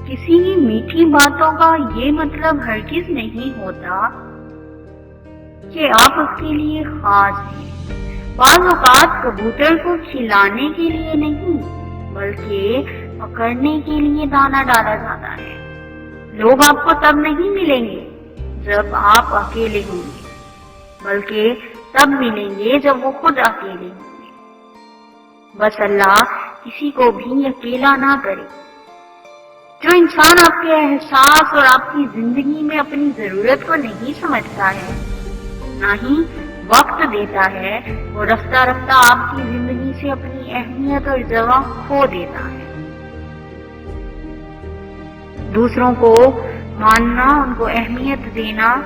کسی کی میٹھی باتوں کا یہ مطلب ہرگز نہیں ہوتا کہ آپ اس کے لیے خاص ہیں۔ بعض اوقات کبوتر کو کھلانے کے لیے نہیں بلکہ پکڑنے کے لیے دانہ ڈالا جاتا ہے۔ لوگ آپ کو تب نہیں ملیں گے جب آپ اکیلے ہوں گے بلکہ تب ملیں گے جب وہ خود اکیلے ہوں گے۔ بس اللہ کسی کو بھی اکیلا نہ کرے۔ جو انسان آپ کے احساس اور آپ کی زندگی میں اپنی ضرورت کو نہیں سمجھتا ہے نہ ہی وقت دیتا ہے، وہ رفتہ رفتہ آپ کی زندگی سے اپنی اہمیت اور جگہ کھو دیتا ہے۔ دوسروں کو ماننا، ان کو اہمیت دینا،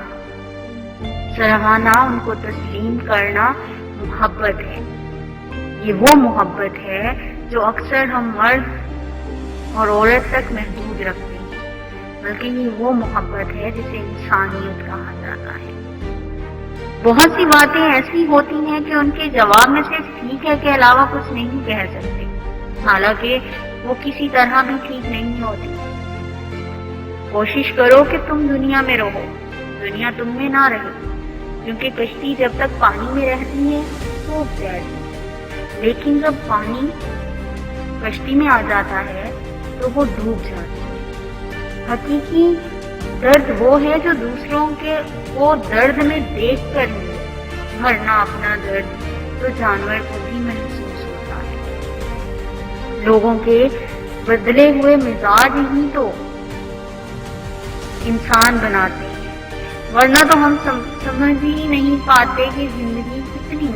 سراہنا، ان کو تسلیم کرنا محبت ہے۔ یہ وہ محبت ہے جو اکثر ہم مرد اور عورت تک محدود رکھتے ہیں، بلکہ یہ وہ محبت ہے جسے انسانیت کہا جاتا ہے۔ بہت سی باتیں ایسی ہوتی ہیں کہ ان کے جواب میں صرف ٹھیک ہے کے علاوہ کچھ نہیں کہہ سکتے، حالانکہ وہ کسی طرح بھی ٹھیک نہیں ہوتی۔ کوشش کرو کہ تم دنیا میں رہو، دنیا تم میں نہ رہے، کیونکہ کشتی جب تک پانی میں رہتی ہے ڈوب جاتی ہے، لیکن جب پانی کشتی میں آ جاتا ہے تو وہ ڈوب جاتی ہے۔ حقیقی درد وہ ہے جو دوسروں کے وہ درد میں دیکھ کر ہی، ورنہ اپنا درد تو جانور کو بھی محسوس ہوتا ہے۔ لوگوں کے بدلے ہوئے مزاج ہی تو انسان بناتے ہیں، ورنہ تو ہم سمجھ ہی نہیں پاتے کہ زندگی کتنی